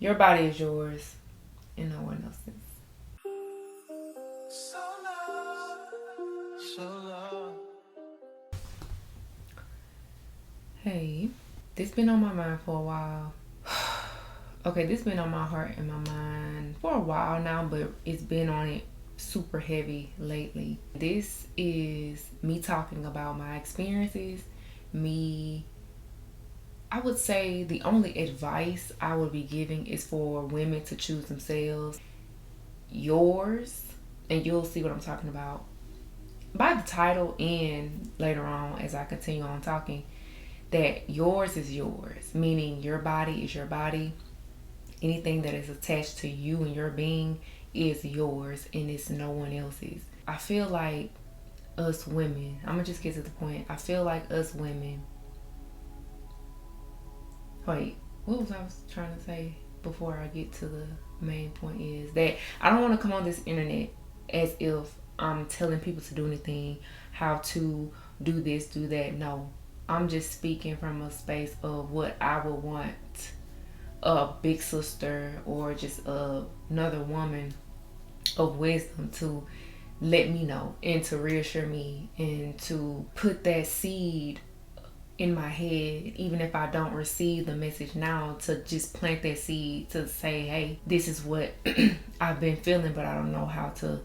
Your body is yours and no one else's. So love. Hey, this been on my mind for a while. Okay, this been on my heart and my mind for a while now, but it's been on it super heavy lately. This is me talking about my experiences. I would say the only advice I would be giving is for women to choose themselves. Yours, and you'll see what I'm talking about by the title and later on as I continue on talking, that yours is yours, meaning your body is your body. Anything that is attached to you and your being is yours and it's no one else's. I feel like us women, I'm gonna just get to the point. I feel like us women, wait, what was I trying to say before I get to the main point is that I don't want to come on this internet as if I'm telling people to do anything, how to do this, do that. No, I'm just speaking from a space of what I would want a big sister or just another woman of wisdom to let me know and to reassure me and to put that seed in my head, even if I don't receive the message now, to just plant that seed to say, hey, this is what I've been feeling, but I don't know how to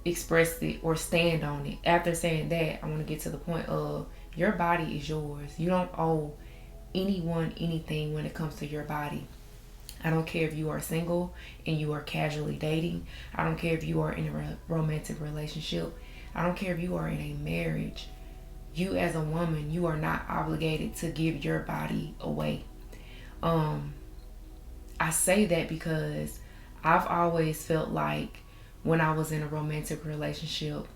express it or stand on it. After saying that, I want to get to the point of your body is yours. You don't owe anyone anything when it comes to your body. I don't care if you are single and you are casually dating. I don't care if you are in a romantic relationship. I don't care if you are in a marriage. You as a woman, you are not obligated to give your body away. I say that because I've always felt like when I was in a romantic relationship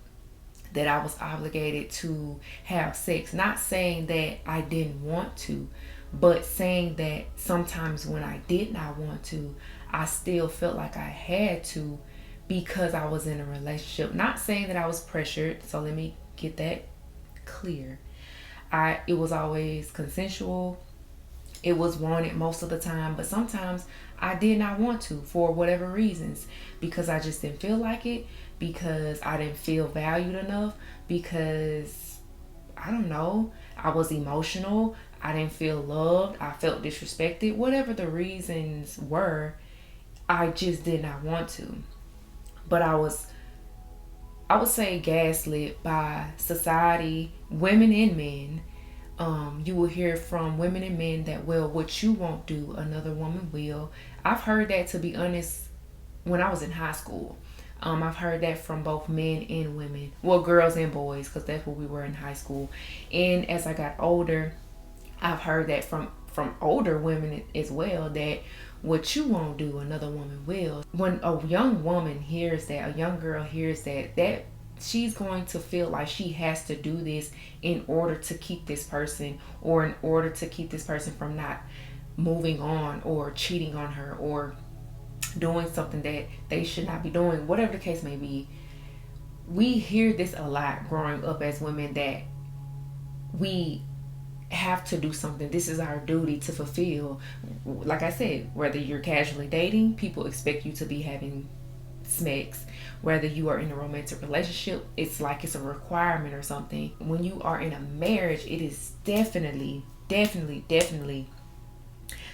that I was obligated to have sex. Not saying that I didn't want to, but saying that sometimes when I did not want to, I still felt like I had to because I was in a relationship. Not saying that I was pressured, so let me get that clear. It was always consensual. It was wanted most of the time, but sometimes I did not want to for whatever reasons, because I just didn't feel like it, because I didn't feel valued enough, because I don't know, I was emotional, I didn't feel loved, I felt disrespected, whatever the reasons were, I just did not want to. But I would say gaslit by society, women and men. You will hear from women and men that, well, what you won't do, another woman will. I've heard that, to be honest, when I was in high school. I've heard that from both men and women. Well, girls and boys, because that's what we were in high school. And as I got older, I've heard that from older women as well, that what you won't do, another woman will. When a young woman hears that, a young girl hears that she's going to feel like she has to do this in order to keep this person, or in order to keep this person from not moving on or cheating on her or doing something that they should not be doing, whatever the case may be. We hear this a lot growing up as women, that we have to do something. This is our duty to fulfill. Like I said, whether you're casually dating, people expect you to be having sex. Whether you are in a romantic relationship, it's like it's a requirement or something. When you are in a marriage, it is definitely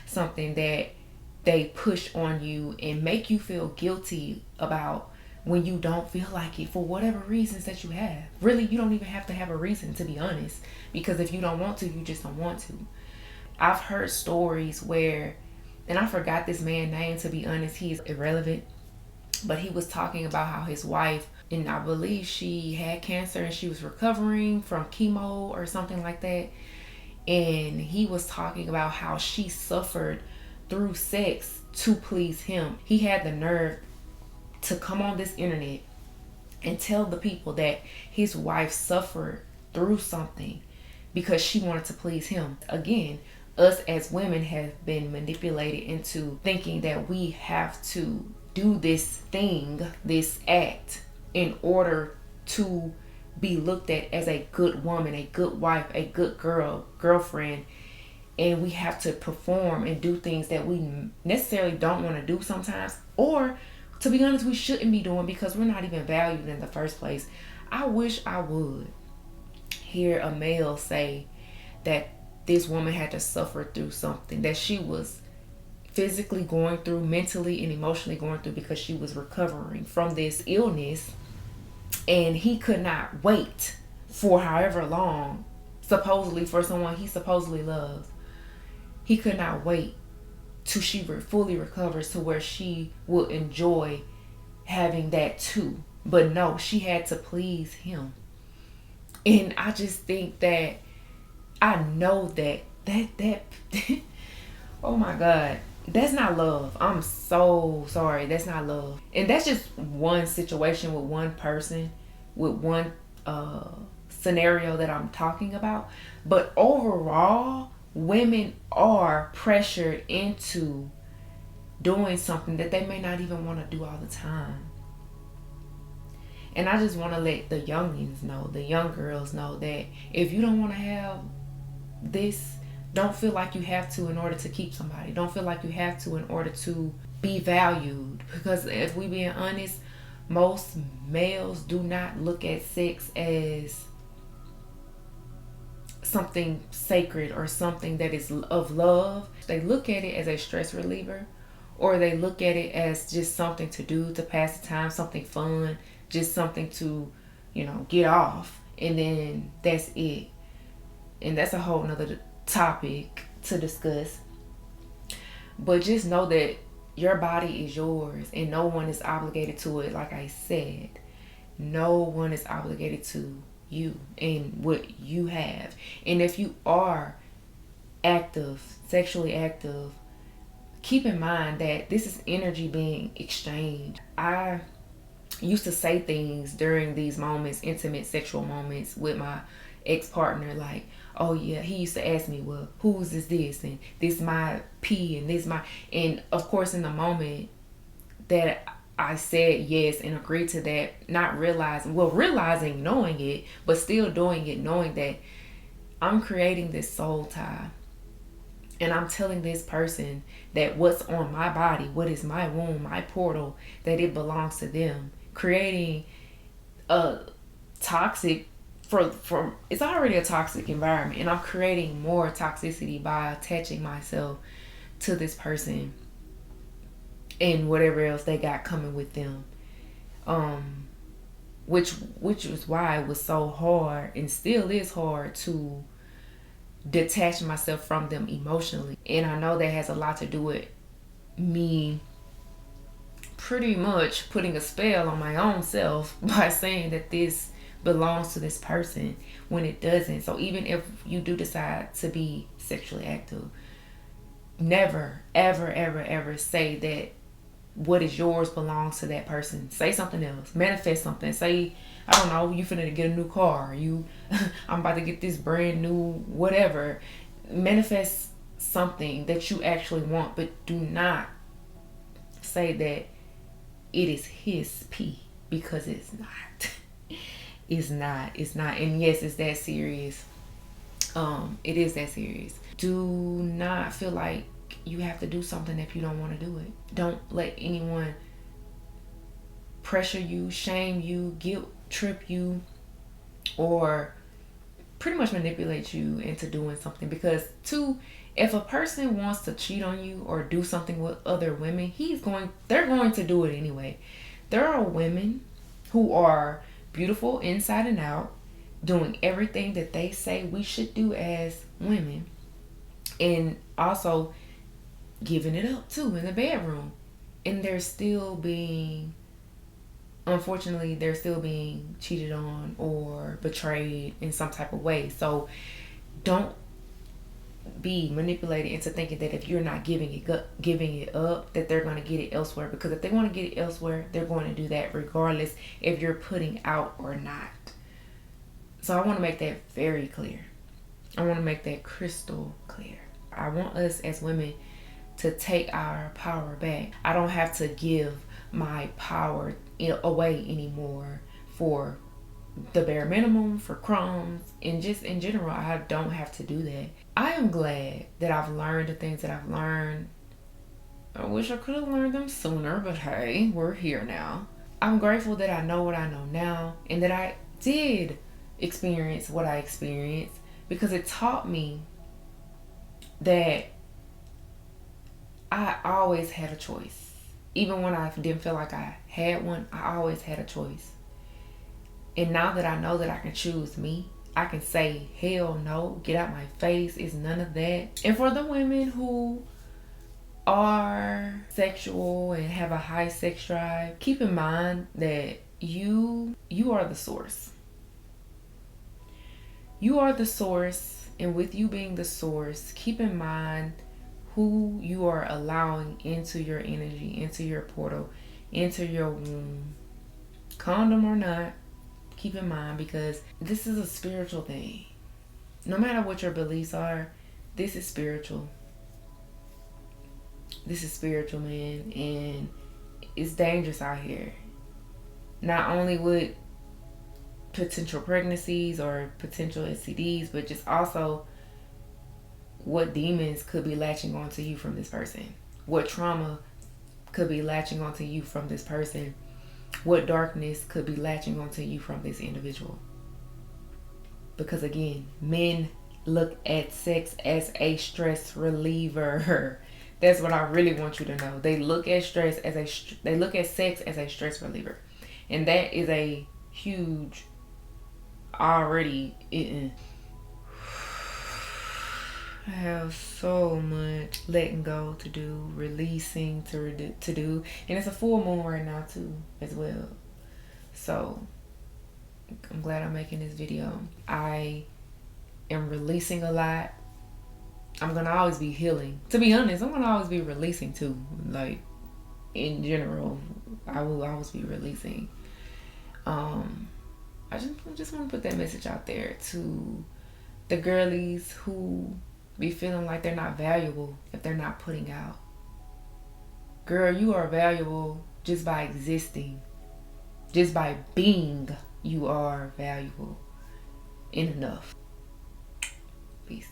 something that they push on you and make you feel guilty about when you don't feel like it for whatever reasons that you have. Really, you don't even have to have a reason, to be honest, because if you don't want to, you just don't want to. I've heard stories where, and I forgot this man's name, to be honest, he's irrelevant, but he was talking about how his wife, and I believe she had cancer and she was recovering from chemo or something like that, and he was talking about how she suffered through sex to please him. He had the nerve to come on this internet and tell the people that his wife suffered through something because she wanted to please him. Again, us as women have been manipulated into thinking that we have to do this thing, this act, in order to be looked at as a good woman, a good wife, a good girlfriend. and we have to perform and do things that we necessarily don't want to do sometimes, or to be honest, we shouldn't be doing because we're not even valued in the first place. I wish I would hear a male say that this woman had to suffer through something that she was physically going through, mentally and emotionally going through, because she was recovering from this illness, and he could not wait for however long, supposedly for someone he supposedly loves. He could not wait till she fully recovers to where she will enjoy having that too. But no, she had to please him. And I just think that, I know that oh my God, that's not love. I'm so sorry. That's not love. And that's just one situation with one person, with one scenario that I'm talking about. But overall, women are pressured into doing something that they may not even want to do all the time. And I just want to let the youngins know, the young girls know, that if you don't want to have this, don't feel like you have to in order to keep somebody. Don't feel like you have to in order to be valued. Because if we being honest, most males do not look at sex as something sacred or something that is of love. They look at it as a stress reliever, or they look at it as just something to do to pass the time, something fun, just something to, get off, and then that's it. And that's a whole nother topic to discuss. But just know that your body is yours and no one is obligated to it. Like I said, no one is obligated to you and what you have. And if you are active, sexually active, keep in mind that this is energy being exchanged. I used to say things during these moments, intimate sexual moments with my ex-partner, like, oh yeah, he used to ask me, well, whose is this, and this my pee, and this my, and of course in the moment that I said yes and agreed to that, not realizing, knowing it, but still doing it, knowing that I'm creating this soul tie, and I'm telling this person that what's on my body, what is my womb, my portal, that it belongs to them, creating a toxic it's already a toxic environment, and I'm creating more toxicity by attaching myself to this person and whatever else they got coming with them, which was why it was so hard, and still is hard, to detach myself from them emotionally. And I know that has a lot to do with me pretty much putting a spell on my own self by saying that this belongs to this person when it doesn't. So even if you do decide to be sexually active, never ever ever ever say that what is yours belongs to that person. Say something else. Manifest something. Say, I don't know, you finna get a new car, I'm about to get this brand new whatever. Manifest something that you actually want, but do not say that it is his pee, because it's not. It's not. And yes, it's that serious. It is that serious. Do not feel like you have to do something if you don't want to do it. Don't let anyone pressure you, shame you, guilt trip you, or pretty much manipulate you into doing something. Because if a person wants to cheat on you or do something with other women, they're going to do it anyway. There are women who are beautiful inside and out, doing everything that they say we should do as women, and also giving it up too in the bedroom, and unfortunately they're still being cheated on or betrayed in some type of way. So don't be manipulated into thinking that if you're not giving it up, that they're going to get it elsewhere. Because if they want to get it elsewhere, they're going to do that regardless if you're putting out or not. So I want to make that very clear. I want to make that crystal clear. I want us as women to take our power back. I don't have to give my power away anymore for the bare minimum for crumbs, and just in general, I don't have to do that. I am glad that I've learned the things that I've learned. I wish I could have learned them sooner, but hey, we're here now. I'm grateful that I know what I know now, and that I did experience what I experienced, because it taught me that I always had a choice. Even when I didn't feel like I had one, I always had a choice. And now that I know that I can choose me, I can say, hell no, get out my face, it's none of that. And for the women who are sexual and have a high sex drive, keep in mind that you are the source. You are the source, and with you being the source, keep in mind who you are allowing into your energy, into your portal, into your womb. Condom or not, keep in mind, because this is a spiritual thing. No matter what your beliefs are, this is spiritual. This is spiritual, man, and it's dangerous out here. Not only with potential pregnancies or potential STDs, but just also what demons could be latching onto you from this person. What trauma could be latching onto you from this person. What darkness could be latching onto you from this individual. Because again, men look at sex as a stress reliever. That's what I really want you to know. They look at sex as a stress reliever. And that is a huge already. I have so much letting go to do, releasing to do, and it's a full moon right now too, as well. So I'm glad I'm making this video. I am releasing a lot. I'm gonna always be healing. To be honest, I'm gonna always be releasing too. Like in general, I will always be releasing. I just want to put that message out there to the girlies who be feeling like they're not valuable if they're not putting out. Girl, you are valuable just by existing. Just by being, you are valuable and enough. Peace.